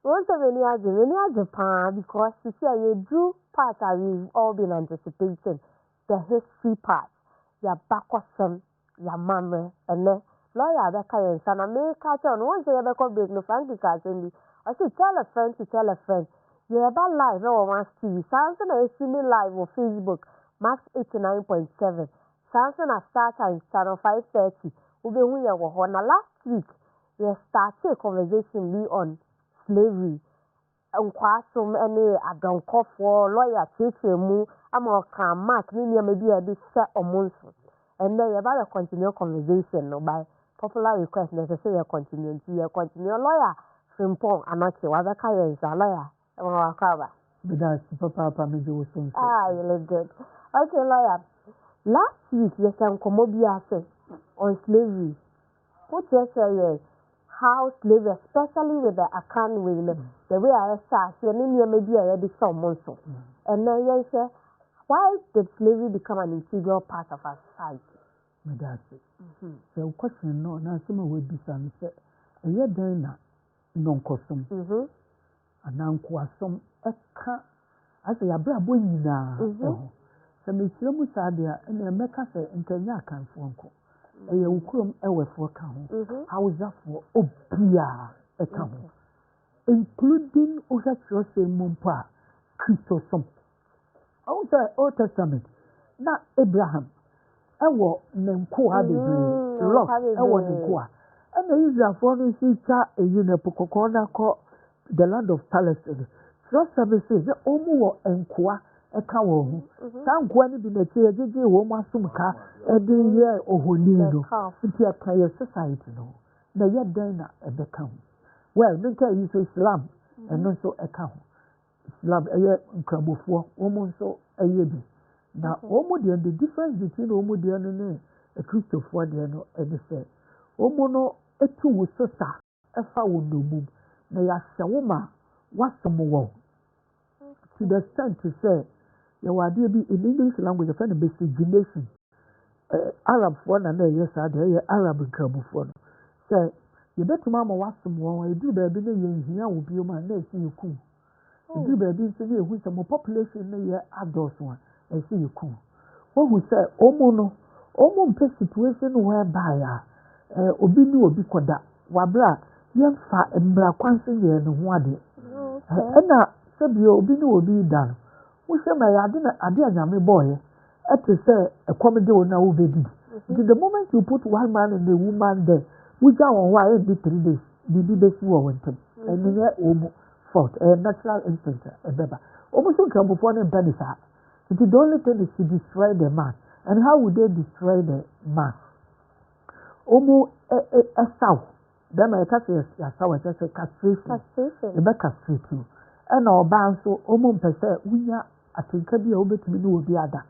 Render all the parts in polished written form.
Once many are Japan because you see you do part that we've all been anticipating. The history part. Your backwards your mama and then lawyer that can son America on once they ever call big no fancy cousin. I say tell a friend to tell a friend. Yeah, about live no one wants to Samson is streaming live on Facebook, Max 89.7. Samson at start time channel 5:30. We be here last week. We started a conversation on slavery. Nkwasum ene adonkofo lawyer chechemu ama ka mark ni maybe a bit set omonso. And then about a continue conversation no by popular request necessary continue lawyer Frimpong Anokye wabeka yenza lawyer wakaba. Because papa me do so. You look good. Okay, lawyer. Last week you can come on slavery. What you say how slavery, especially with the Akans women, the way I start, maybe I had some months. And then you say, why did slavery become an integral part of our society? That's it. So, question no, now some would be some say, a year dana non custom. And now, some eka as a brabon na. So, Miss Lomusadia and the Mecca say, and Kenya can phone call. You will come away for account. How is that for Obia account? Including Osatrose Mumpa, Christosum. Also, Old Testament, not Abraham. I was Nemkoa de Rock, I was Nemkoa. And the Israel for the future a Unipocona called the land of Palestine. So, services, the Omo and Kwa. Ekawo san kwani bi na tie jeje wo masumka edi ye ohonido nti akaye society no na ye dan na ebeka well menka yi so Islam eno so eka Islam eye nkrabofo wo mo so eye bi na wo mo de the difference between wo mo de no ne a Christopher de no e de say wo mo no etu wo sosa efa wo nomum na ya hye wo ma wasom wo to the extent to say you are in English language, a friend of miscegenation. Arab for na yes, I Arab in Kabu for. Say, you bet Mamma was some one, you do baby, here will be your man, they see you cool. You do baby, see you with some more population, year adults one, and see you cool. What we say, Omono, situation whereby Obinu Obikoda, Wabra, young fat and black quantum year and one. And now, Sabio Obinu will be done. We say, my idea, Yami boy, at to say a comedy will now be. The moment you put one man and the woman there, we go on why every 3 days, the best war went to. And then fault, a natural instinct, a baby. Almost don't come before them pennies. It is the only thing is to destroy the man. And how would they destroy the man? Almost a sow. Then I catch a sow, just a castration. The back castration. And our bounce so almost per se, we are. I think be able to know the other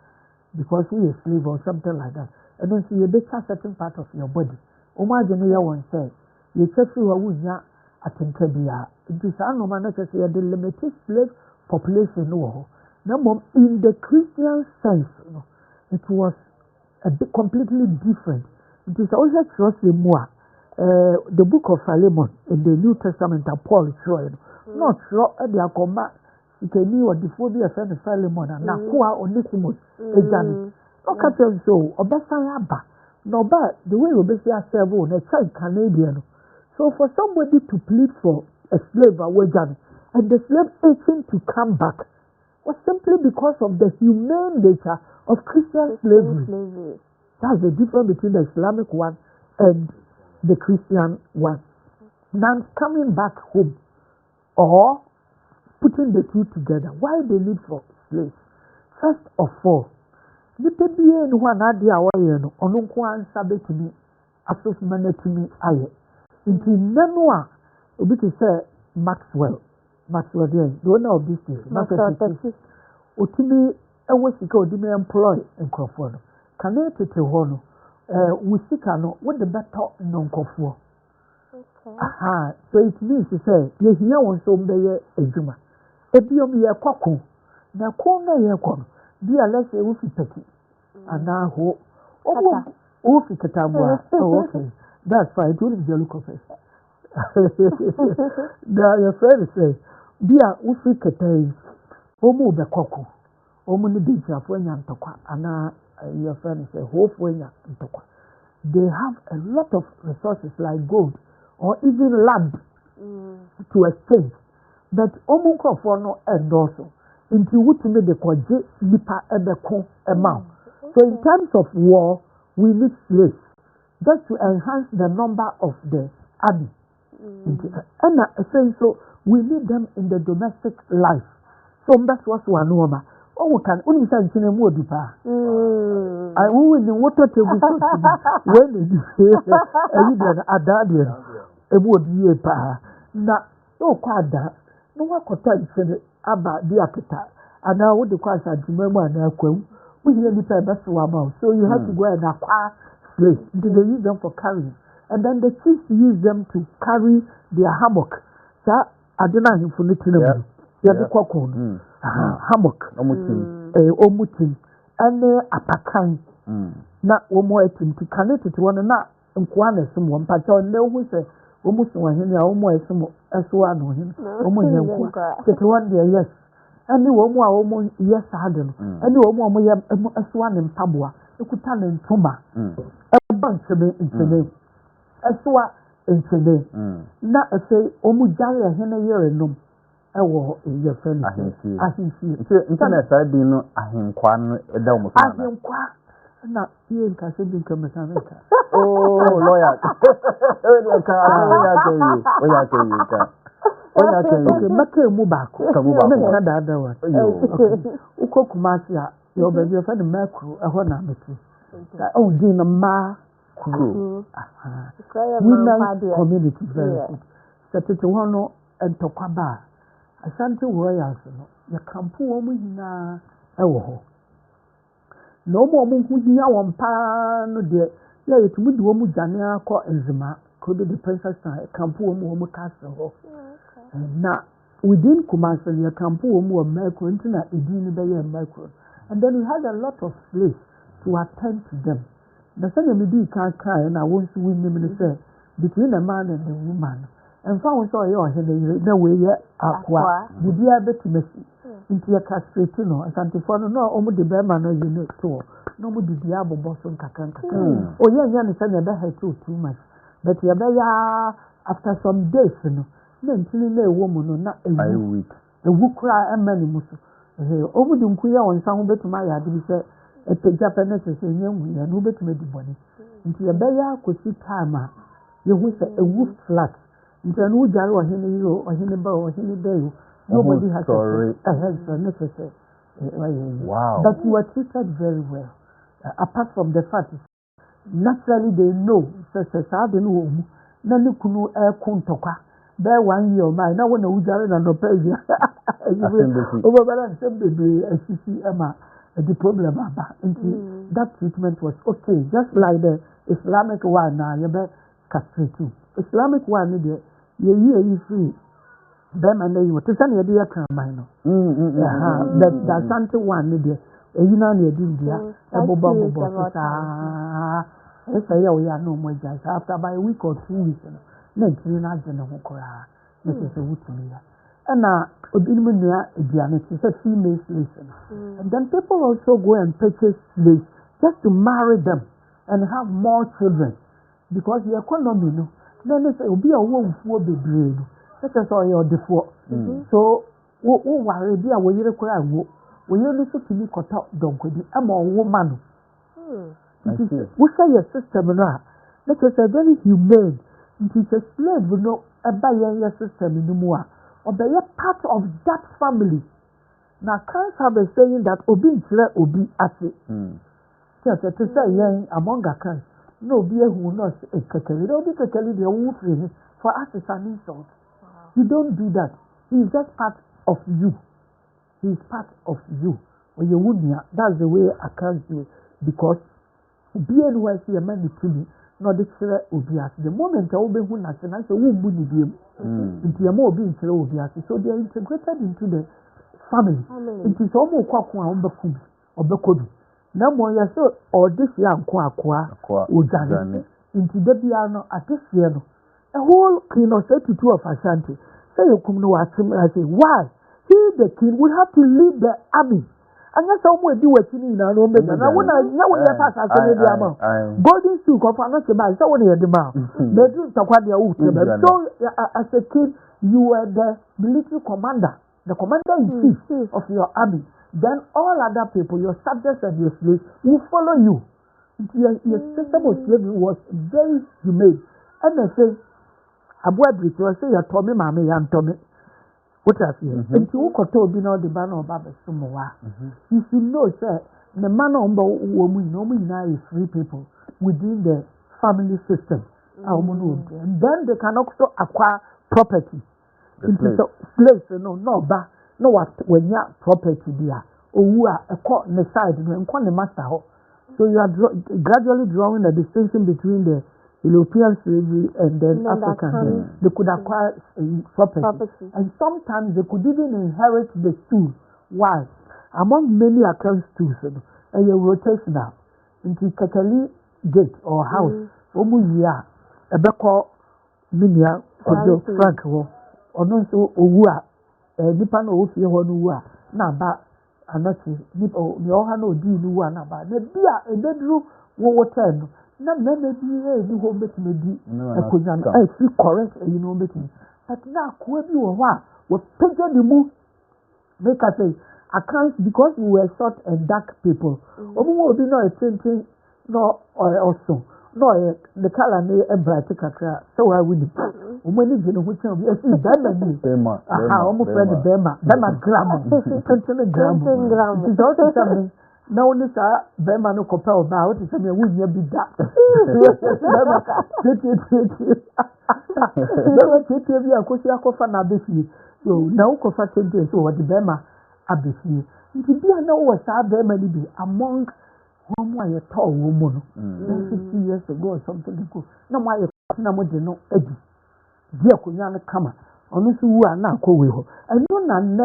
because we are slave or something like that. And then see a better certain part of your body. Imagine you one say, you check you a wunya, I think be a. It is unknown necessary the limited slave population. No, in the Christian sense, it was a bit completely different. It is also trust the more. The book of Philemon in the New Testament that Paul showed. Not sure the Akoma. It can be what the phobia of Philemon and Nakua or Nisimus is done. No captain so, or Besayaba. No, but the way we basically serve on a child Canadian. So for somebody to plead for a slave away done, and the slave aching to come back was simply because of the humane nature of Christian slavery. That's the difference between the Islamic one and the Christian one. Now coming back home or putting the two together. Why the need for slaves? First of all, the PBA and one idea no onunko sabe to me, associate to me aye. Into memoir, a bit to say Maxwell, the owner of this thing, Maxwell, Otimi, and what she called me employ and Crawford. Can they take a horn? We seek what the better non conform. Aha, so it means to say, you hear one so be a juma. Ebiom ye kwako na ko na ye ko bi ala se wo fi peti ana ho o fi katabo. Oh, okay, that's fine. Don't look of it. Now your friend say, "Dear, we see Katay, Omo Bekoko, Omo Nidija for Yantokwa, and your friend say, Hope when Yantokwa. They have a lot of resources like gold or even land to exchange. But Omo Kofono and also into which made the Kwaje Nipa Ebeko amount. So in terms of war, we need slaves just to enhance the number of the army. And so we need them in the domestic life. So that's what one woman. Oh, we can only say in a more deeper. I will in the water table when you say a daddy, a wood year pa. Now, no quadra, no one could tell you about the akita. And now what the question to remember and we really pay best to our mouth. So you have to go and acquire slaves. They use them for carrying. And then the chiefs use them to carry their hammock. So I don't know if you know. Hammock. Omutin. And apakan. Na omo etim to connect to one another. And Kwana some one patrol no who say almost one here, almost some as one on him. Almost one day, yes. And the woman almost yes, I don't. And the woman as one in Pabua. You could tell in Tuma. A bunch of me in the name. As one in the name. Not a say, Omujaya Henna year and no. I will in your friend. I can see. Internet, I do know. I am Quan a dome. I am Quan. Not you can say, become a Samaritan. Oh, lawyer. Make a move back. Another one. Uko Kumasia, your baby friend Macro, a honor meeting. Oh, Dina Ma Crew. Women community very good. Satituano and Tokaba. I sent to Royals, the Campo Mina. Oh, no more Munkudia one pan, dear. Yeah, it would woman Jania call Enzima, could be the princess Campo Momo Castle. Now, within Kumasi, your Campo Momo Mercury, Internet, Edini Bay and Mercury. And then we had a lot of slaves to attend to them. The same lady can't cry, and I won't win them in the between a man and a woman. And found so your head, no way yet, aqua, the dear Betty Messi, into a castratino, as Antifono, no, almost the Berman or you know, so no more the Diabo Boston Kakan. Oh, yeah, Yan is a better too much. But you're better after some days, you know, then a woman or not a week. A wook cry and many muscles. Over the Kuya on some bit to my yard, he said, a Japanese is a young woman, and who bet me the body. Into a better could see time. You wish a wolf flat. Into a new jar or any hero or any bow or any day. Nobody has a head for necessary. Wow. But you are treated very well. Apart from the fact, naturally they know, such as I don't know, Nanu Kunu Air Kuntoka. There 1 year, my now when I was there and no pay. Over the problem about that treatment was okay, just like the Islamic one now, you bet castrate. Islamic one, you free. Them and they were to send you a dear minor. That's something one, you know, you did there. A bubble. If I are no more just after by a week or 2 weeks, then you know, this is a wood to me. And now, Obinmunia, is a female slave. And then people also go and purchase slaves just to marry them and have more children because the economy, then they say, be a woman for the breed. Let us all your default. So, what worry be a way you require? When you listen to me, cut out, don't go. I'm a woman. We say your system now. That is a very humane. It is a slave, you know, a your system in the more. Or be a part of that family. Now, can't have a saying that Obi Obi Ati. Just to say, young among Akans. No beer who knows a kakali. Don't be kakali, the wolf for us is an insult. You don't do that. He is just part of you. He is part of you. When you wouldn't, that's the way I can't do it. Because being where see a man to me, not the obvious. The moment I open who national, so who would be into a more being obvious. So they are integrated into the family. It is almost quakwa on the food or the code. No more, yes, or this young quakwa or Janet into the piano at this year. a whole king or 32 of Ashanti. Say you come no ask him, I say, why? He, the king, would have to lead the army. And that's how we do what you need now. No, now when I know when you pass, I say, Golden Stool, of another man, so when you had the mouth, they do talk about their own. So, as a kid, you were the military commander, the commander in chief of your army. Then all other people, your subjects and your slaves, will follow you. Your system of slavery was very humane. And they say, Abuwa Brito, I say, you're Tommy, Mammy, I'm Tommy. What I feel. And you could tell me no the man of Baba Sumowa. You should know, sir, the man on the woman, normally now is three people within the family system. And then they can also acquire property. Into slaves, no, but no, what when you property there, or who are a court on the side and call the master. So you are gradually drawing a distinction between the European slavery and then African. They could acquire property. And sometimes they could even inherit the stool. Why? Among many account stools, and you rotate now into Kakali gate or house. Omuya, a beko minia, or Frank, or no so Owa, Nipan Ofi Honua, Naba, Anokye, Nipo, Yohano Di Luanaba, the beer, a bedroom, water. No, maybe you won't make me do I feel correct, you know, making. But now, whoever you are, what picture the move, make us say, Akans, because we were short and dark people, or will be no a thinking, no, or also, no, the color may a bright cacra, so I will. When you know which one, yes, Bema, almost read the Bema grammar, grammar, it's also something. Now, this Bema no compel about it, and we will be that. So now, Coffin days over the Bema Abbey. If you know what Bema be among one way a tall woman 50 years ago or something. No, why a no edgy. Dear Kunyana Kama, on this who are now co with her. I know none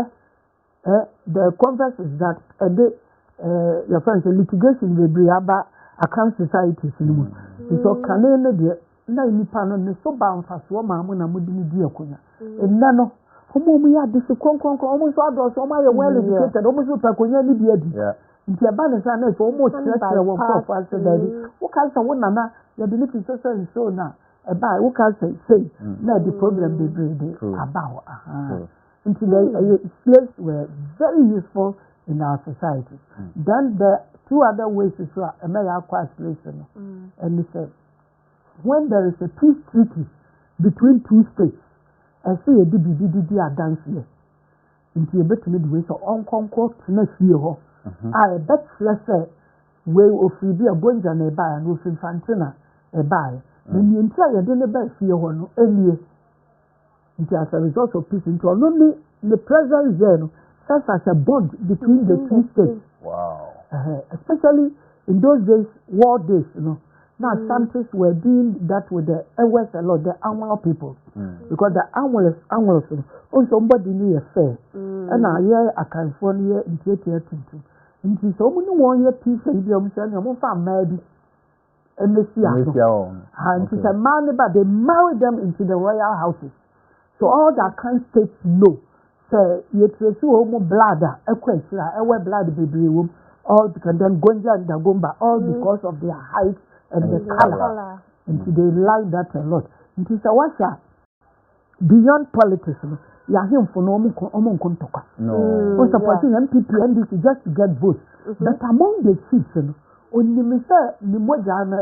the converse is that a day. Your friends, litigation will be about account societies. So, can any na nipa no so bound for so mamu na mudi ni die akonya enna no homo mu ya disi konkon almost adults so my well educated almost akonya ni bia di nti aba ne sa na so almost stress won for fast daddy wo kan sa won na ya de lifi so na eba wo kan say na the problem be about nti the slaves were very useful in our society. Then the two other ways is a major question. And he said, when there is a peace treaty between two states, I see a DBDD dance here. Into a bit of way, so on concord to next year. I bet lesser way of be a bonja and a buy and with infantina a buy. When you entire dinner best here one earlier. As a result of peace, into only the present year. Serves as a bond between the two states. Wow. Especially in those days, war days, Now, Santos were doing that with the Ewes a lot, the Anwal people. Because the Anwals, also somebody knew a fair. And I hear a California in theater. And she so many 1 year peace, and you're saying, I'm maybe. And they see and she's a man, but they married them into the royal houses. So all that kind of states know. You trace your blood, a question, a blood baby room, all because then Gonja and Dagomba, all because of their height and the color. And they like that a lot. It is a washer beyond politics. You are him for no Kontoka. No. Supporting MPP and this just to get votes. But among the chiefs, only Mr. Nimoja and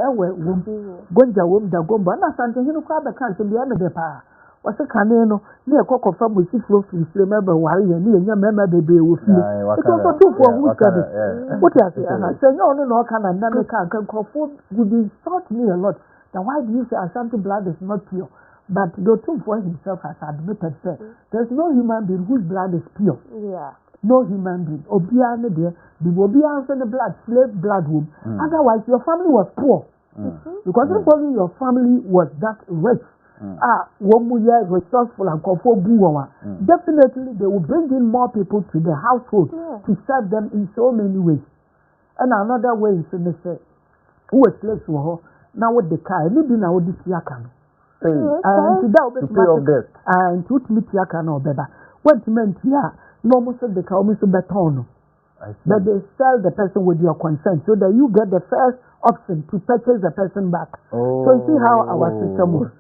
Gonja Wom Dagomba, and I sent him to crab the country the end of the power. Was a caneno near Coco from which he flows to remember why you near your member baby with you. It's also true for who said it. What I say, and I say, no, can and then can call for would insult me a lot. Now, why do you say Ashanti blood is not pure? But the truth for himself has admitted that there's no human being whose blood is pure. Yeah. No human being. Obiane there, the Obiane the blood, slave blood womb. Otherwise, your family was poor. Because if only your family was that rich. One year resourceful and definitely they will bring in more people to the household to serve them in so many ways. And another way is in the say, who is slaves for her now with the car, maybe now with this yakan. pay to pay off debt. And to meet Yaka no beba. What meant here, no most of the almost beton. But they sell the person with your consent so that you get the first option to purchase the person back. Oh. So you see how our system was.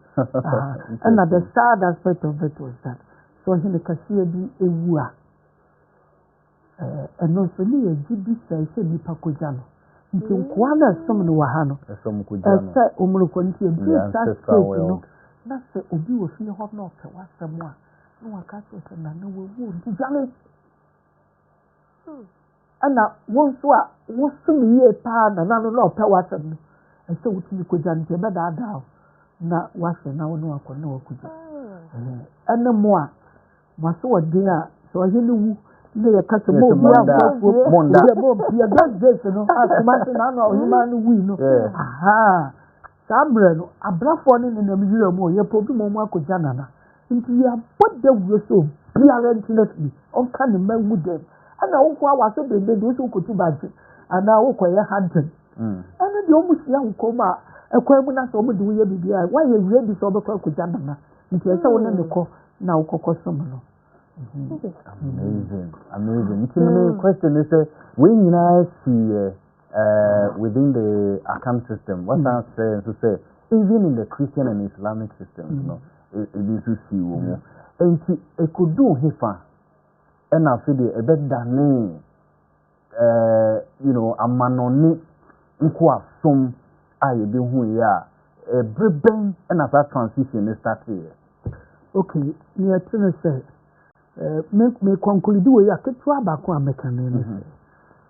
And the sad aspect of it was that. So he can see a wua. And also, you did this say, Nipa Kujano. Nti nkwana som no wahano ese omulukonti ebi sa no na se obi wo fie ho na ope wasem a no waka se na no wo nti jale ana won so a wo sum ye pa na na no ope wasem no ese wutumi koja nti be da da na wase na wo no akọ na wakuja ene mo a maso wodi a so he no wu ne kasa mo bia mo bia just no asmase na no human we no aha sabre no abrafo ne ne namira mo ye pobi mo akoja nana nti ya bodda wo so bia rentinately on kan ma mu dem ana wo kwa waso bebe do so kotu baje ana wo kwa ye hunting ana de o musia wo koma ekwa mu na so mo de wo ye bibia wa ye wie bi so obekwa akoja nana nti esa wo ne ko na wo kokosom no. Amazing. The question is, when you see within the Akans system, what I'm saying to say, even in the Christian and Islamic systems, you know, it is to see women. And it could do hifa, and I feel a bit than you know, a manoni, nkwa some I be who ya a bring and as that transition is started. Okay, you are trying to say. Me conclude we aketwa ba ko amekane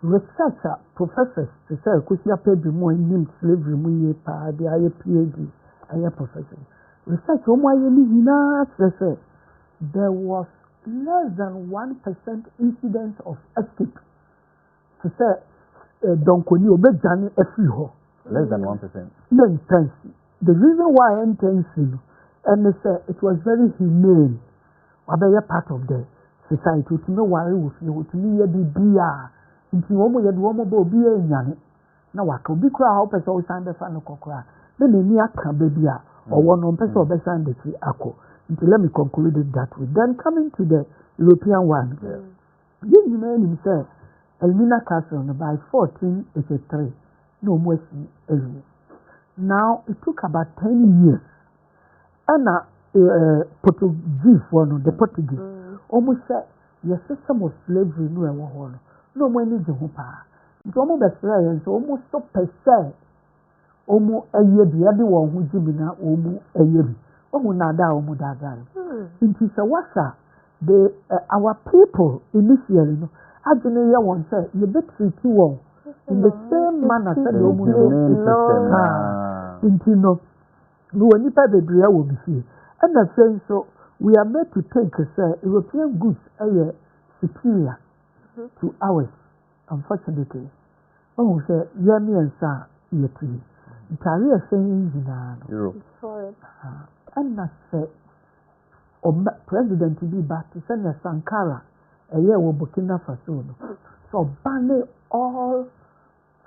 researcher professors to say kusia pebi mo nim slavery mu ye pa de aye PhD aye professor research o mo aye ni hina say there was less than 1% incidence of escape to say donkoni obejani efi ho less than 1%. No intense. The reason why intense and it was very humane. Wabaya part of the society to know why we feel to me be beer into woman yet woman bo beer yan na waka bi kra how person will sign the fan kokra then ni aka baby or one on person be sign the tree ako until let me conclude it that way. Then coming to the European one this man himself Elmina Castle by 1483 no more now it took about 10 years and Portuguese one, the Portuguese. Almost said, your system of slavery no one. No more need to hopa. It's almost the same, so almost so per se. Almost a year, the other one who Jimina, almost a year. Oh, nada, almost that guy. It is a wasa. Our people initially, no, I didn't one say, you bet 3 2 in the same manner, said the almost no, no, any part of the beer will be here. And the same, so we are made to take European goods superior to ours, unfortunately. When we say Yemi and Sa, Yeti, Italy saying Europe. And I say, President to be back to send a Sankara a year with Burkina Faso. So ban all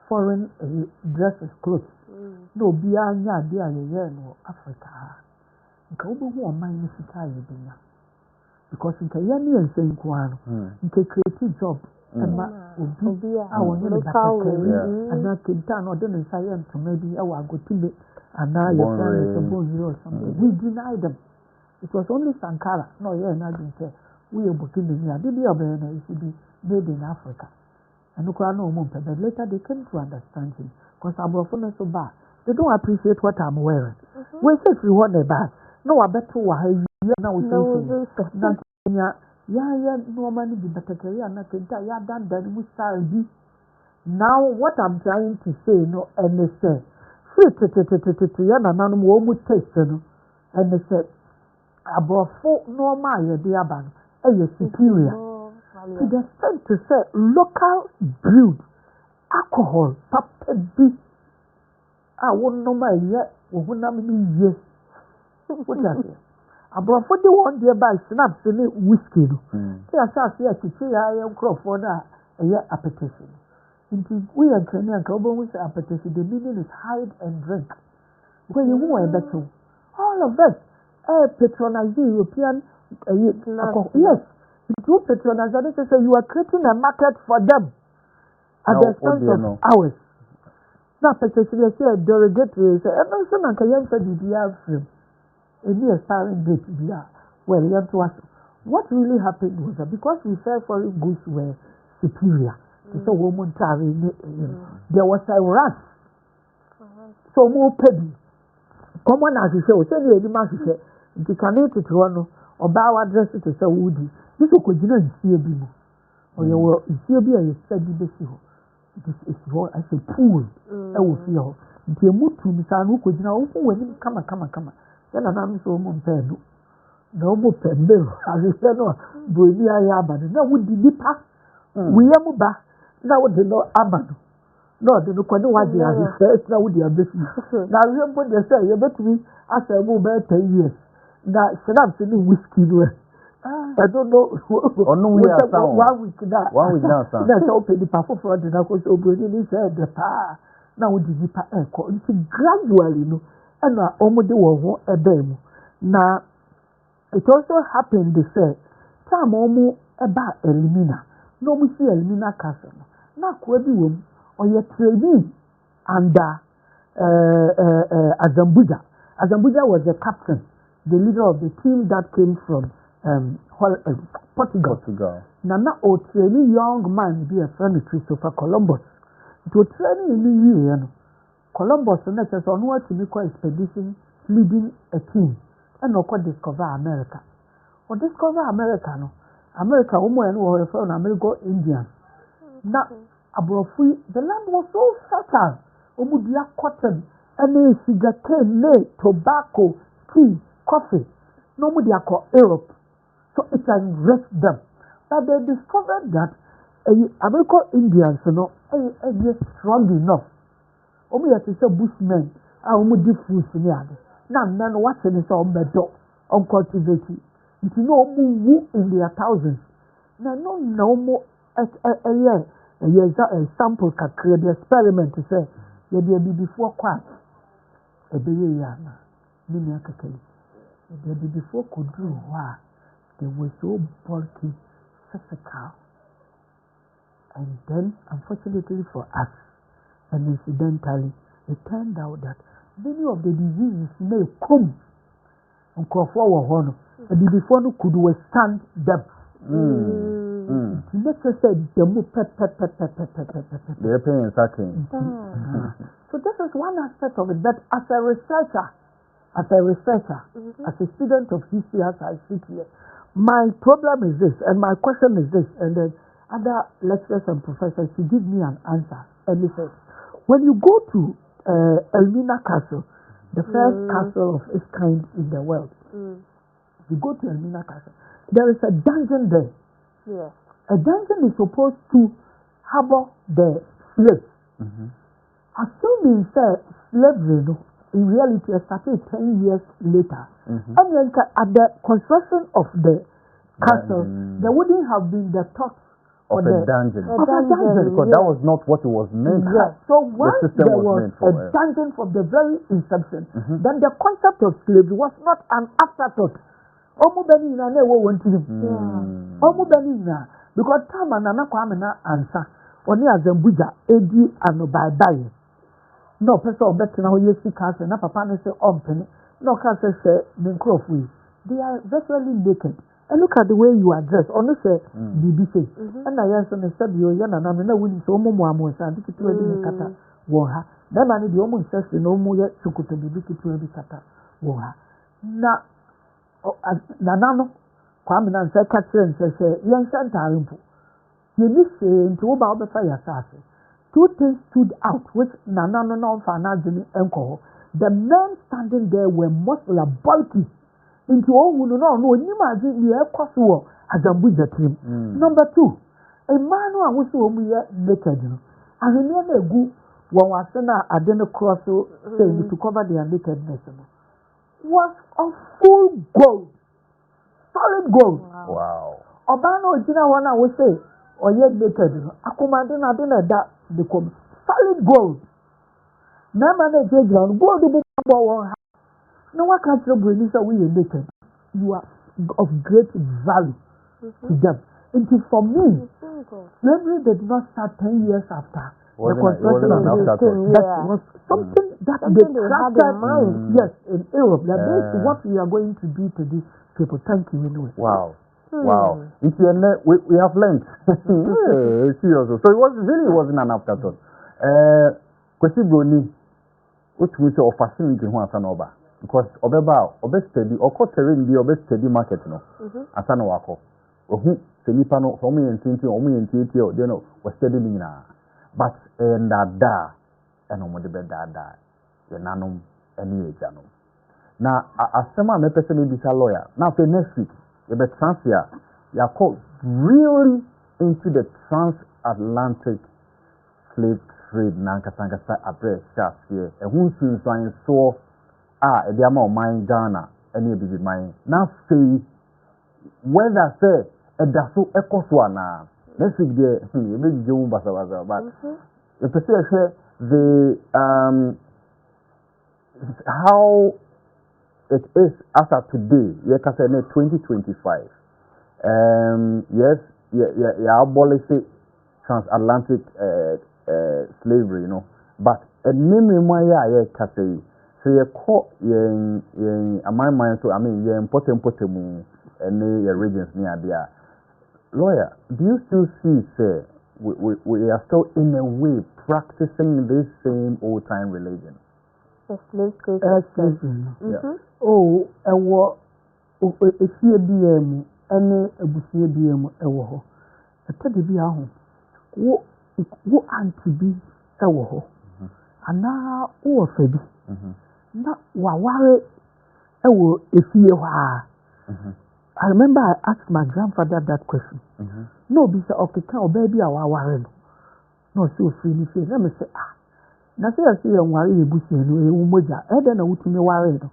foreign dresses, clothes. No, beyond Yadia, no Africa. Because in Kayani and Saint Juan, in creative job, and be our and not Kintan or then science to maybe our go to it, and now your friend is a bone or something. We deny them. It was only Sankara, no, yeah, and I didn't say we are booking the year. Did you it should be made in Africa? And no, but later they came to understand him because our phone is so bad. They don't appreciate what I'm wearing. We say we want a bag. No, I bet you are now. Normally the better career and I can tell you done then we start. Now what I'm trying to say, no, and they say, and they said, about 4 normal dear ban, superior. To the extent to say local brewed alcohol, papabi. I won't know my yet, or when I'm yes. What does it? About 41 dear by snaps in it whiskey. Yes, I say I am crop for that a year appetition. Indeed, we are training a global with appetition. The meaning is hide and drink. When you want a better, all of us patronize European yes. If you patronize, that is say you are creating a market for them at the expense of ours. Now, particularly say derogatory, say, every son and can say the have film. A near starring date, well, you have to ask. What really happened was that because we felt foreign goods were superior, so woman there was a rush. So more petty. Common as you say, we say the man say, you can eat it one or bow address it to say woody. This could you know see a bimo. Or you will see a beer, you said the best. This is what I say pool. I will feel. If you move to Miss Anu, could you know when come. Then I'm so montano. No more pen bill. As you said, no, Buria Yaban. Now would be pass. We are muba. Now would the no Abano. No, the no what they are first. Now would you have business. Now remember they say, you bet me after a move 10 years. Now, set up to whiskey. I don't know. Oh, no, we are 1 week now. 1 week now, sir. That's open the power for the Nakos Obrani said the power. Now, would you gradually, no, and now almost the war a demo. Now, it also happened, they say, time almost about Elimina. No, we see Elimina Castle. Now, Quabium, or your training under Azambuja. Azambuja was the captain, the leader of the team that came from Portugal. Nana o training young man be a friend of Christopher Columbus. To training in the year, Columbus says on what to be called expedition leading a team and no discover America. Or discover America no. America and were from American Indians. Now abrofi the land was so fertile. Omudia cotton, and sugar cane, tobacco, tea, coffee. Nobody called Europe. So it has enriched them. But they discovered that American Indians, are strong enough. Only as you say, Bushmen are only different. Now, none watching is on the door, uncultivated. If you know, move in their thousands. Now, no more a sample can create the experiment to say, you will be before quite a baby young. Before could do why they were so bulky, physical. And then, unfortunately for us, and incidentally, it turned out that many of the diseases may come and call forward honor, and before no could withstand them. Let's just say the more they're paying sucking. So this is one aspect of it, that as a researcher, as a student of history, as I sit here, my problem is this, and my question is this, and then other lecturers and professors to give me an answer. And he says, when you go to Elmina Castle, the first castle of its kind in the world, you go to Elmina Castle, there is a dungeon there. Yes. A dungeon is supposed to harbor the slaves. Assuming slavery, in reality, started 10 years later. And then at the construction of the castle, there wouldn't have been the thought of a dungeon. Because that was not what it was meant for. So once there was a dungeon from the very inception, then the concept of slavery was not an afterthought. Because time and another answer, only as a Buddha, Edi and by. No person better now you see castle, no papa no say open, no castle say Mincroft. They are virtually naked. And look at the way you are dressed. Only say BBC. And I answer and said you and I'm not winning so more and to the kata woha. Then I need the almost says no more yet to go to the BBC kata woha. Na Nanano Kwame and say Catherine says, young Santa Rimpo. You listen to about the fire assassin. Two things stood out which Nanano Fanazini Enko. The men standing there were muscular, bulky. Into all who know, no, you imagine the air cost war as a budget team. Number two, a man who was so naked. And he never go when was I didn't cross saying to cover their nakedness. Was of full gold, solid gold. Wow. Obano Jina one I would say, or yet naked. Akumadina dinner that become solid gold. Never gold No one can tell you that we are naked. You are of great value to them. And for me, slavery did not start 10 years after the construction of the state. That was something that they had in mind. Yes, in Europe. That this is what we are going to do to these people. Thank you anyway. Wow. Wow. We have learned. Seriously. So it wasn't an afterthought. Kwesi Broni, which we say of facility who asa no ba. Because obeba steady terrain bi steady market no. Asa no wako. Ohu se nipa no omo yentiti o dey no was steady ni na. But da eno mo de be da ye nanom eni ejanom. Na asema me pese me bisa lawyer. Now for next week you be transfer you call really into the transatlantic slave trade na nkasa address chas here e hu sin so e dey ama man Ghana eni bibi man na say whether say e da so ekoso ana next week there e be jewu basa but the person the how it is as of today, you can say 2025. Yes, abolish transatlantic slavery, you know. But a name my can say, so you call my mind, so I mean, you're important and your regions near there. Lawyer, do you still see, sir, we are still in a way practicing this same old time religion? Oh, if you be any abusia BM ewo. A teddy be a home. Wo anti be ewo. And now, oh, Febby. Not waware ewo if you are. I remember I asked my grandfather that question. No, be say okay, can baby our no, so free. Let me say, na say I see a worry ebusi no moja e dey na wutumi ware no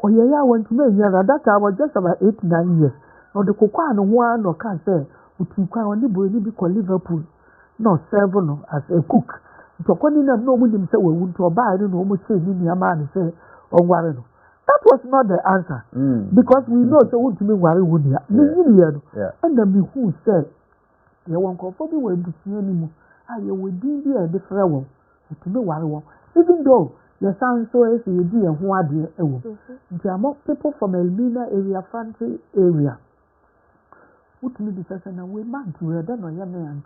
oye ya want to me here that I was just about 8-9 years no the kokwa no ho an no can say wutumi kwa oni boy ni bi ko Liverpool no serve no as a cook to koni na no munim say we wunto ba no no mo say ni ama ni say onware no. That was not the answer because we know so wutumi ware wunia ni here no and me who said ye won ko for bi we busi ni mu aye we din bi e de frɛ won to me worry even though your son so is you do and who are there are more people from Elmina area, Fancy area. What me the person and we man to read on your man.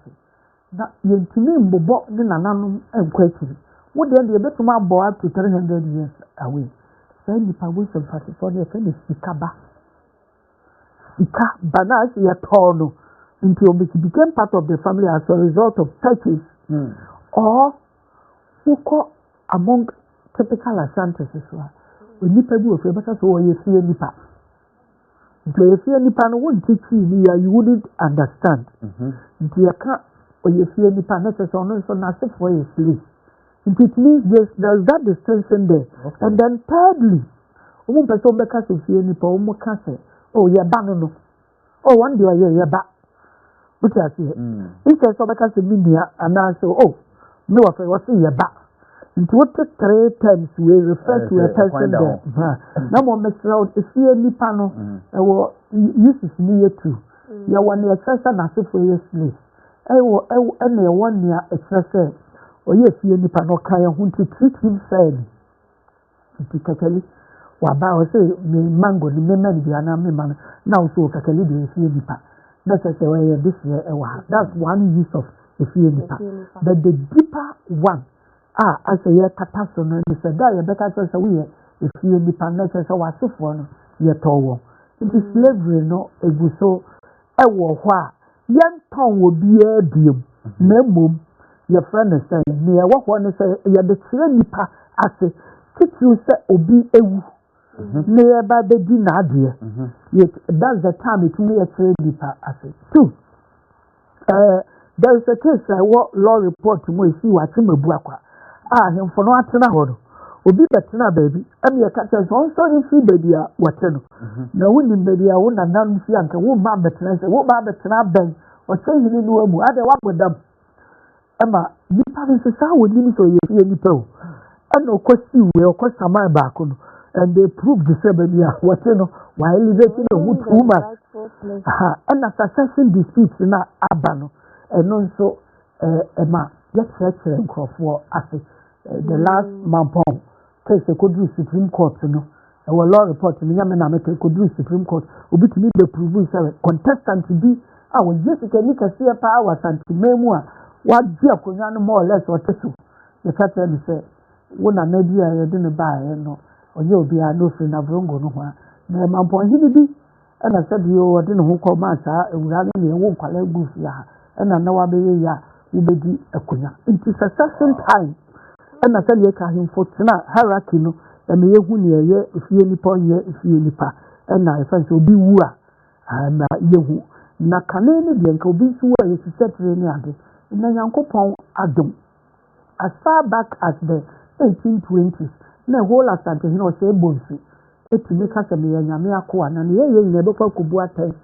Now, you to me, Bobo, then an and question. Would then be a bit more boy up to 300 years away? Then the powers of California finish Sikaba. Sika, Banas, your torno, until it became part of the family as a result of churches or who call among typical Ashantis as well. We need to do a favor, so you see any part. If you see any pan, won't teach you, you wouldn't understand. If you can't, or you see any pan, that's so not for you sleep. It means there's that distinction there. And then thirdly, one person because you see any poem, oh, you're banning. Oh, one day you're back. Which I see. If there's so because of India, and I say, oh, no, if I was in your back. It would take 3 times we refer to a person there. No more makes out if you any panel, or uses near to. You want the expression as if we are sleep. I will any 1 year express, or yes, you any panel kaya who to treat him fairly. Typically, what about say, me mango, the men, the anime man, now so Kakali, the Fienipa. That's this year. That's one use of the Fienipa. But the deeper one, as a year catastrophe, and said, die, because as a year, if you independent as a was one, yet all. It is slavery, no, it was so a war. Young tongue will be a deal. Memo, your friend is saying, near what one is a year the Fienipa as a teach you say, obi ewu. Nearby the dinner, yet that's the time it may a trade as a 2. There is a case I want law report to me, see what him a buakwa. Him for no atena obi betina baby, and your catch us on sorry free baby, what no winning baby, I won't announce yanka, won't man betina, won't man betina ben, or say you didn't know other one with them. Emma, you parents are with limit or you see any pill. And no question will cost a man back on. and they proved the same what you know while elevating a wood woman. And a succession disputes in Abano, and also Emma, yes, and for the last Mampong case could do Supreme Court, you know. There were law reports in Yaman could do Supreme Court, who be to me the prove contestant to be our Jessica Nika see a power and to memoir what Jeff could more or less or tissue. The captain said, when I maybe I didn't buy, you know, or you'll be a no friend of Rongo. No, Mampong, he did. And I said, you didn't who call Massa, and rather than a won't call a goof ya, and I know I be ya, you be a kuna. It is a certain time. And I said, you can him for tonight, hierarchy, no, and me who near ye, if you any point ye, if you any pa, and I fancy will be woo, and you. Nakanene, the uncle be so well, you said to any other, and then Uncle Pong Adam. As far back as the 1820s, no whole asante, you know, say bonsi. To make us a Yamia Kwan and ye never for Kubuate,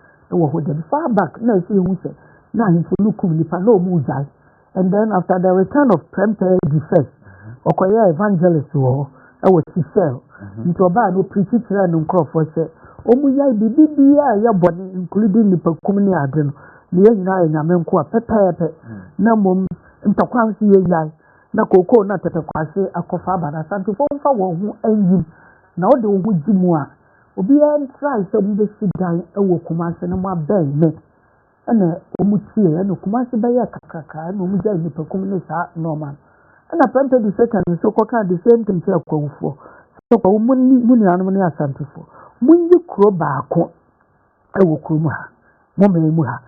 far back, no, see who said, now he for Lukum, no Muzai. And then after the return of Prempeh the Okoya evangelist war, I was to sell into a bad preaching and Crawford said, Omuya Bibia, your body, including the Pecumini Adren, the Yai and Yamenqua, Pepe, no mum, into Quancy Yai, no cocoa, not at a quasi, a cofaba, a Santo Fonfa, who and you. Now the wood Jimua will be try some the sit down a wokumas and a bang me. And a Omuchi and a Kumasi Baya Kaka, and Umuja in the Pecumisa Norman. And I planted the second and so coca the same thing to a for. So Muni Anamania Santifo. Mun you crow back, I will kuma. Momemuha.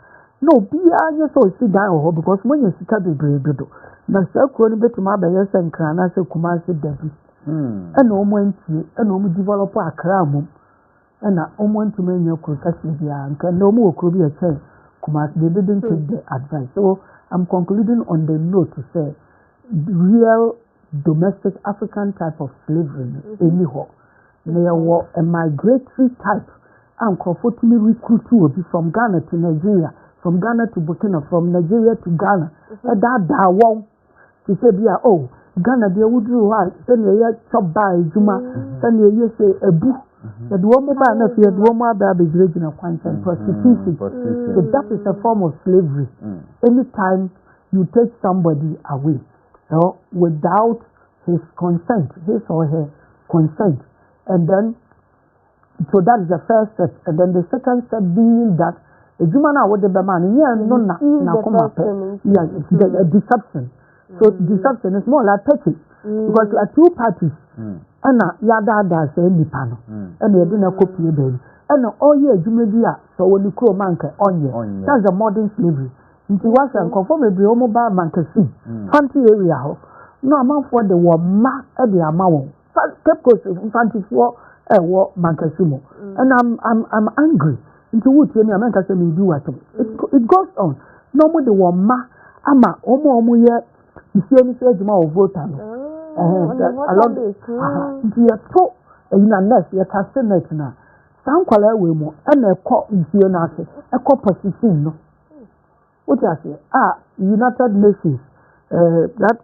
No, be I so sit down because when you sit at the grade, now so crony bet to my bayas and crana so Kumasi Debbie. And no one and no develop a cram and I want to make your concession and can no more could be a change. They didn't take the advice. So I'm concluding on the note to say real domestic African type of slavery anyhow. There were a migratory type and comfortably recruit from Ghana to Nigeria, from Ghana to Burkina, from Nigeria to Ghana. And that won't to say, oh. Ghana, they would do right. Send a chop by Juma, send a say a book. The woman by the woman baby regional quantity and prostitution. So that is a form of slavery. Anytime you take somebody away, without his consent, his or her consent, and then so that is the first step, and then the second step being that a Juma now would be man, a deception. So deception is more like petty because there are two parties. And yada say Nipano, and they didn't copy baby. And all year Jumedia, so when you call manka on you, that's the modern slavery. Into was and conform a mobile manka see, country area. No amount for the war ma at the amount. Step goes in fancy for a war mancasimo. And I'm angry. Into what you mean, America say me do at all. It goes on. No more the war ma ama omo yet. You see any say more vote along the told in a nest, you can send it now. Some call we more and a court in Fiona, a composition. What I say? United Nations, that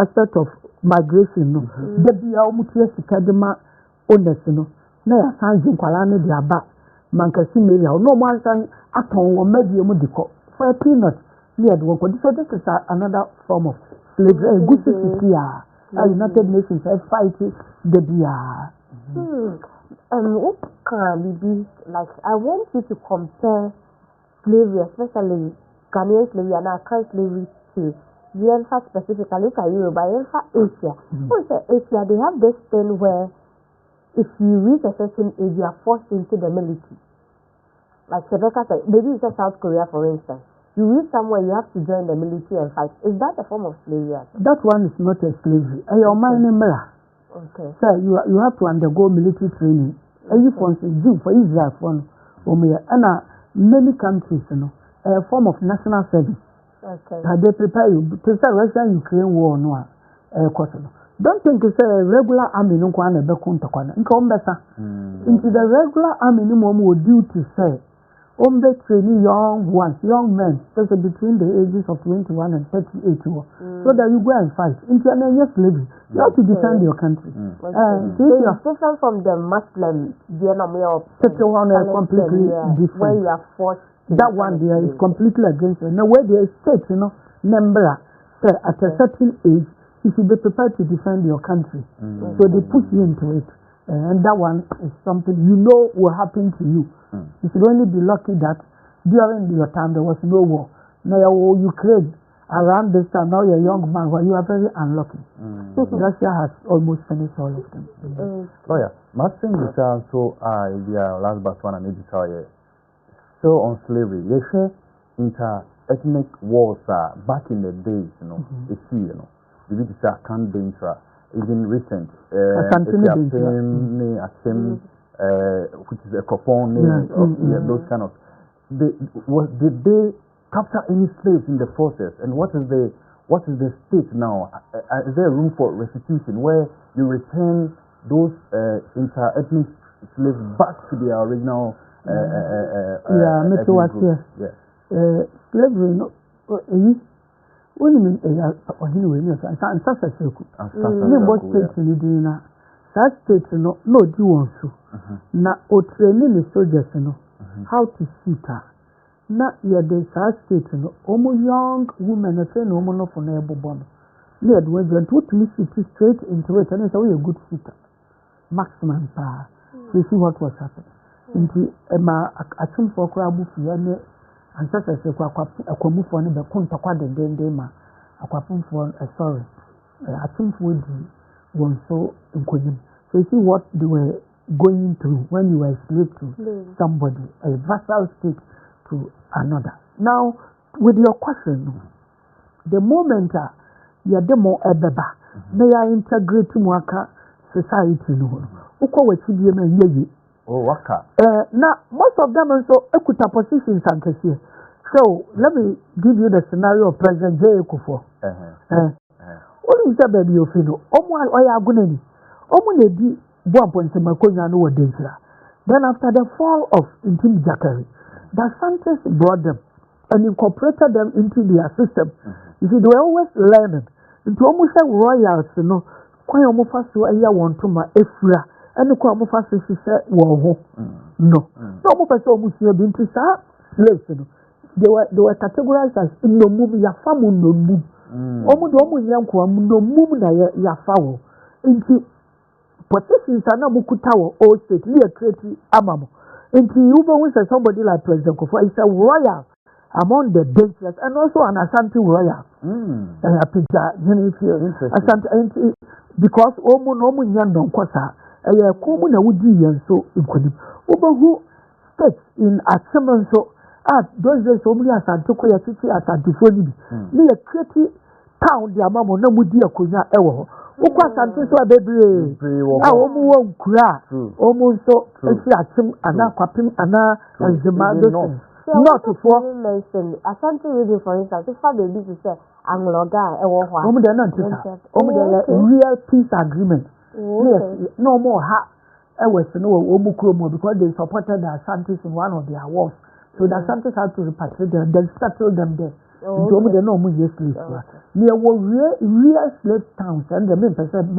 aspect of migration. No, the Biamutia Academa owners, no, never signs in Kalani, the Abba, Mancasimeria, no one sign at home or medium for a peanut near the work. So this is another form of slavery. Good to see United Nations have fighting the BR. What can be like? I want you to compare slavery, especially Ghanaian slavery and Akans slavery, to Yenfa specifically, look at Europe, but Yenfa Asia. Asia, they have this thing where if you reach a certain age, you are forced into the military. Like Rebecca said, maybe it's South Korea, for instance. You reach somewhere, you have to join the military and fight. Is that a form of slavery? That one is not a slavery. Okay. So you have to undergo military training. And you for Israel, and many countries, a form of national service. Okay. They prepare you to say Russia-Ukraine war. Don't think it's a regular army. Into the regular army, would do to say training young men, especially between the ages of 21 and 38, so that you go and fight. Into an slavery. You have to defend your country. It's different from the Muslim, completely different. Where you are forced. That one there is completely against it. Now, where there is state, member, at a certain age, you should be prepared to defend your country. So they push you into it. And that one is something will happen to you. You should only be lucky that during your time there was no war. Now Ukraine, around this time, now you're a young man, you are very unlucky. Russia has almost finished all of them. Lawyer, Martin is also last but one and still on slavery. They say inter-ethnic wars back in the days, you see, the big Akans danger. Even recent, which is a coupon, those kind of. Did they capture any slaves in the process? And what is the state now? Is there room for restitution where you return those inter-ethnic slaves back to their original? Slavery. When you mean and such a circle, what state you do now? That state no do on so. Now, or training the soldiers how to shoot her. Not yet the state almost young women, a train woman of an able bomb. Yet, when you put me straight into it, and it's always a good shooter. Maximum power. You see what was happening. Into a team for crab and such as a commute for the Kuntakwa de Dendema, a quapum for I think would one so in. So you see what they were going through when you were slave to somebody, a vassal state to another. Now, with your question, the moment you are the more ebeba, they are integrating waka society. Uko we now, most of them also equita positions and here. So, let me give you the scenario of President J. Kufuor. What is that baby of you? Then, after the fall of Intim Jakari, the Santos brought them and incorporated them into their system. You see, they were always learning. Into almost like royals, quite almost so a year one to my Efra. And the crop of us is no. No person almost have been to slaves. They were categorized as no move ya famu no move. Almost young no move ya foul. Into positions are not mukutawa or state near creative amamo. Into you always somebody like President Kufuor is a royal among the dangerous and also an Asante royal. And a picture, Asante because almost young kwasa. Common would be so incredible. Over who states in Asaman so those days only as I took a city as a different near Kitty town, the Amamo no Mudia Kuya Ewo. Uka Santos are baby. I almost cry almost so if you are him and now Capim and now and the mother. Not to for mention Asante reading for instance, if I baby to say Angloga, real peace agreement. Yes, no more I was no Omukromo because they supported the Asantes in one of their wars. So the Asantes had to repatriate them, then settle them there. They no more yes slaves. There were real slave towns and the main person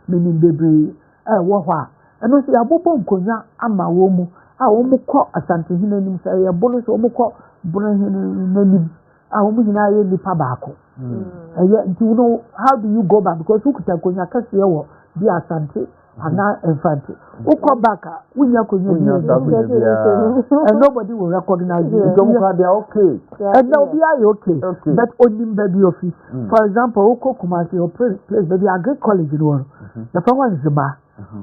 meaning baby Waha. And also Abopon Konya Ama Womu, Omuko Asante Hinanim say a bonus Omuko Brahim Ahumina Pabako. And yet you know how do you go back? Because who could have Konya Casio? Be Asante and now Infante. Who come back? We are and nobody will recognize you. They are okay. And now we are okay. But only baby office. For example, Oko Kumasi or place baby a great college in one. The first one is Zima.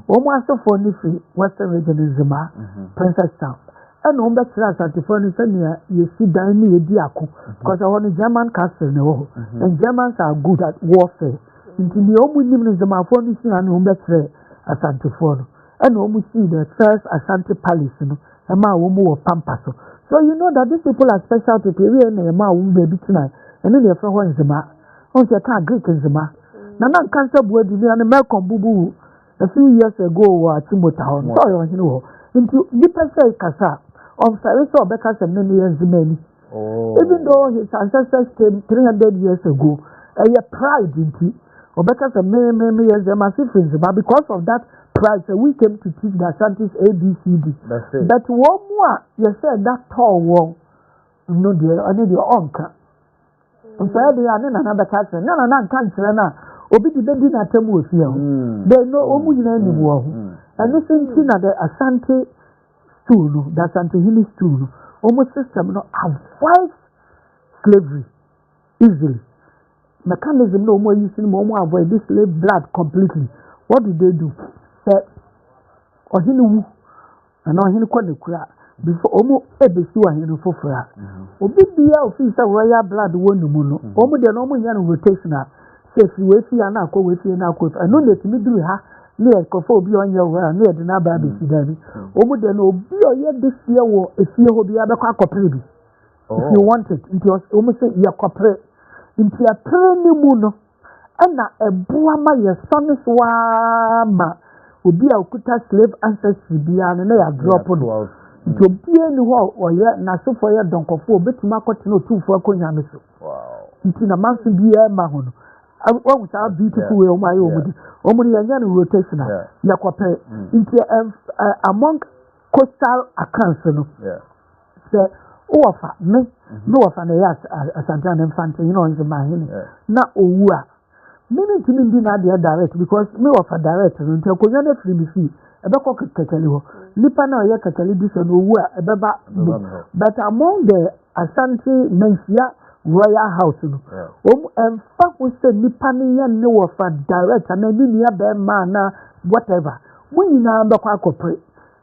Almost for Nifi, Western region is Zima, Princess Town. And on that class at the furniture you see Dani Diako. Because I want a German castle and Germans are good at warfare. Into the Omunim is the Mafonisi and Umbetre Asante Fono. And almost see the first Asante Palace, and Maumu of Pampaso. So you know that these people are special to Peru and Maum baby tonight. And then they're from one Zima. On the car Greek in Zima. Nana cancer word in the American Bubu a few years ago, Timothy. Sorry, you know. Into Nipper say Kasa. very so because of many years many. Oh. Even though his ancestors came 300 years ago, pride in it. Or because of many years, they must but because of that pride, we came to teach the Ashantis ABCD. That's it. But one more, you said that tall wall, no dear, I need your uncle. And so they are in another country. No, country now. Obi the baby na tell with you. They know omu in any war. And this thing at the Asante stool, the Asante Hilly stool, almost system no avoid slavery easily. Mechanism no more using more avoid this slave blood completely. What do they do? Say, or he knew, and now he knew before almost every one in for fra. Obi the officer royal blood one muno. Almost the normal young rotational. Say if you wait here and I go with you now, I know that me do her near Cophobia on your way near the Naba Bisi. Almost then will be a year this year or if you will be a back if you want it. It was almost a year corporate into a penny muno. And a boama your son is wama will be a kuta slave ancestry beyond and they are dropping. To be anywhere or yet, not so for your donko for bit market no 2 for Konyamiso. Wow. It's in a month to be a mahon. I want our beautiful way on my own. Only a young rotation. Yakope into among coastal Akans. The offer me no offer a Santan and Fanta, you know, in the mine. Not Owa. Meaning to me, not the direct because me offer direct until Koyana free me fee. A bako kakaliho. Lipana ya kakali disa no wa a baba. But among the Asante Mensia Royal House, and fuck we said Lipania no of a direct and then near bear mana whatever. When you know about copre,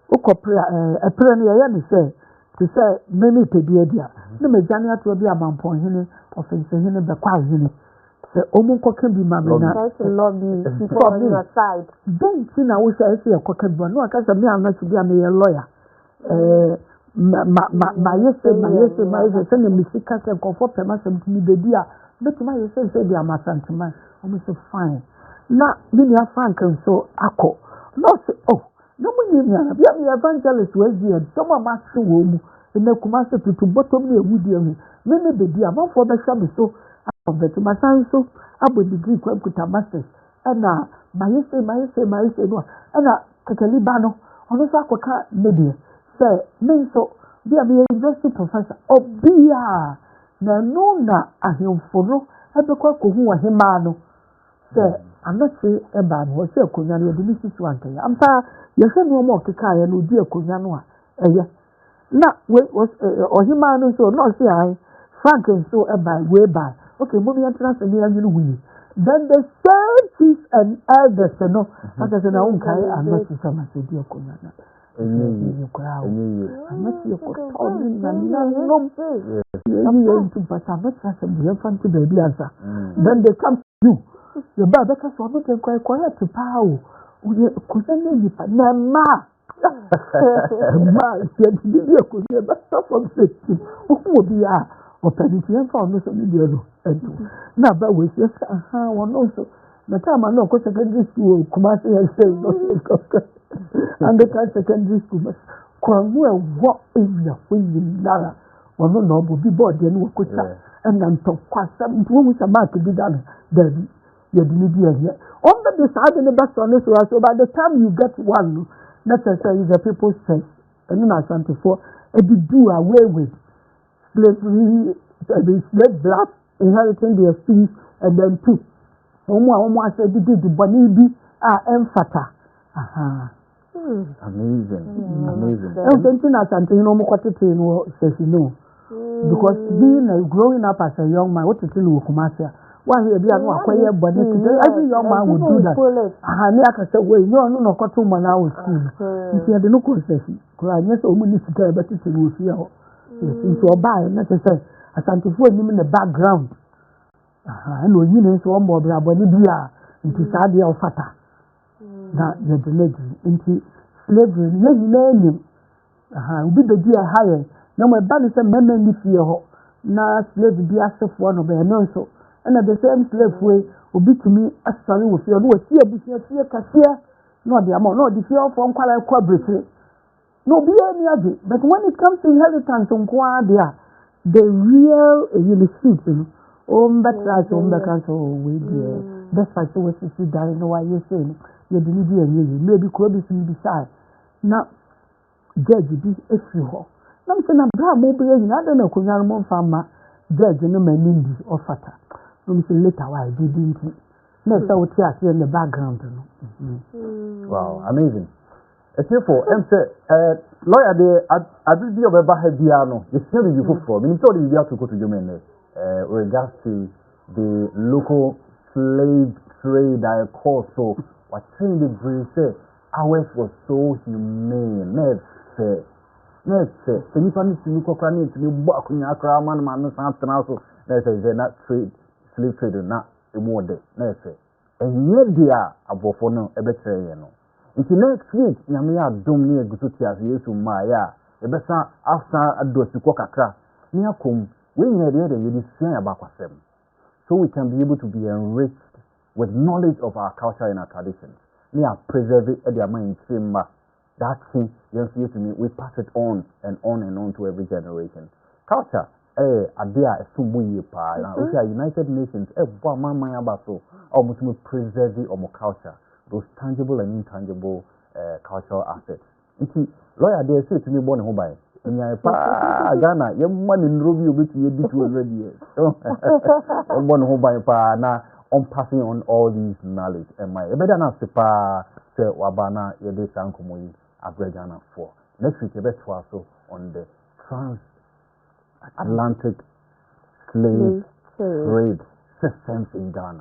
a premier say to say many to be a dear. No, Majania to be a man point him, offensive him, the quiet him. The Omunko can be Mamma. Lobby on your side. Then, I wish I see a cocker, but no, I can't be a lawyer. My yes, send a Missicas and comfort permission to me, the dear. But my yes, say they are my son to my almost fine. Not many are frank and so acco. Not oh, no one be evangelist was here. Someone must see womb and the commander to bottom me a wood. Many the dear, not for the shabby so. But my son so I would degree quite good masters. And now, my say, no. And now, Catalibano, on the Sakoka media, say, men so, be a university professor, or be a Nona, a him for no, a bequaco who are himano. Say, I'm not saying a bad was a Kunyano, the Mrs. Wanka. I'm tired, you said no more Kaka and would be a Kunyanoa. Not what was or himano, so not say I, Frank and so a by way by. Okay, moving on to us and then the same chief and elders, no, as I said, I won't carry a message from my dear Kunana. You crowd. I'm not your calling and no, but I'm not such a dear fun to baby answer. Then they come to you. Your brother can so much and quite quiet to power. Couldn't you find Mamma? Ma, you could never stop from 50. Who would be or penitentiary for Miss Olivier. Now, but with yes, one also. The time I know, secondary school, Kumasi and say, and the secondary school, Cromwell, what is your winning Lara? Or no, no, be bored, then we could and then talk quite some with a mark to be done. Then you didn't be here. On the side in the best on this was so by the time you get one, necessary is a people's sense. And then I sent for a do away with. Slavery, the slave black inheriting their things, and then two. Almost said, did the Bonibi are emphata. Amazing. I'm thinking as Antino Mokotin says, you know, because being growing up as a young man, what to tell you, Kumasia? Why he be a no acquire body? Every young man would do that. I never said, well, you are not got to man out school. If you had no concession, yes, only to tell, but it's a roof here. Into a buy, necessary. As Antifu him in the background. I know you know one more body beer into Sadia or Fata. Now, you're the lady into slavery, no name. Be the dear higher. No, my body is a man in this year. Now, slave be asked for one of the announcer. And at the same slave way will be to me as sorry with your no fear, cashier, no, the amount, no, the fear from quite a quadrate. No, be any other. But when it comes to inheritance, on Quadia, the real suit, but as on the council, we dear. That's why so was to sit down. No, why you're saying you believe you maybe could be beside. Now, judge this if you ho. Nam say na bra mo be yin ada na konya mo fama judge no manindi or fata. No say later why didn't he? No so what you in the background no. Wow, amazing. Except for lawyer de adudi obeba hebia no. You say be for me so you have to go to Germany regards to the local slave trade I call so what trained the British say ours was so humane. Next, so you find to look at it to be walking across man, something also. Let's say they're not slave trade, not a more day. Let's say, and yet they are above for no, a better, you know. If you next week, Yamia don't near Gututi as you to Maya, a better after a dose to cock a crack. Near come, when you're there, you decide about them. So we can be able to be enriched with knowledge of our culture and our traditions. We are preserving their mind. That thing, yes, to me, we pass it on and on and on to every generation. Culture, idea is so much pa. If you are United Nations, almost preserving our culture, those tangible and intangible cultural assets. If lawyer, they say to me, born home by. Ghana, your money in Ruby will be 200 years. Born home by pa now. On passing on all these knowledge and my better not say wabana yede sankomoyi abrejana for next week bet also on the transatlantic slave trade systems in Ghana.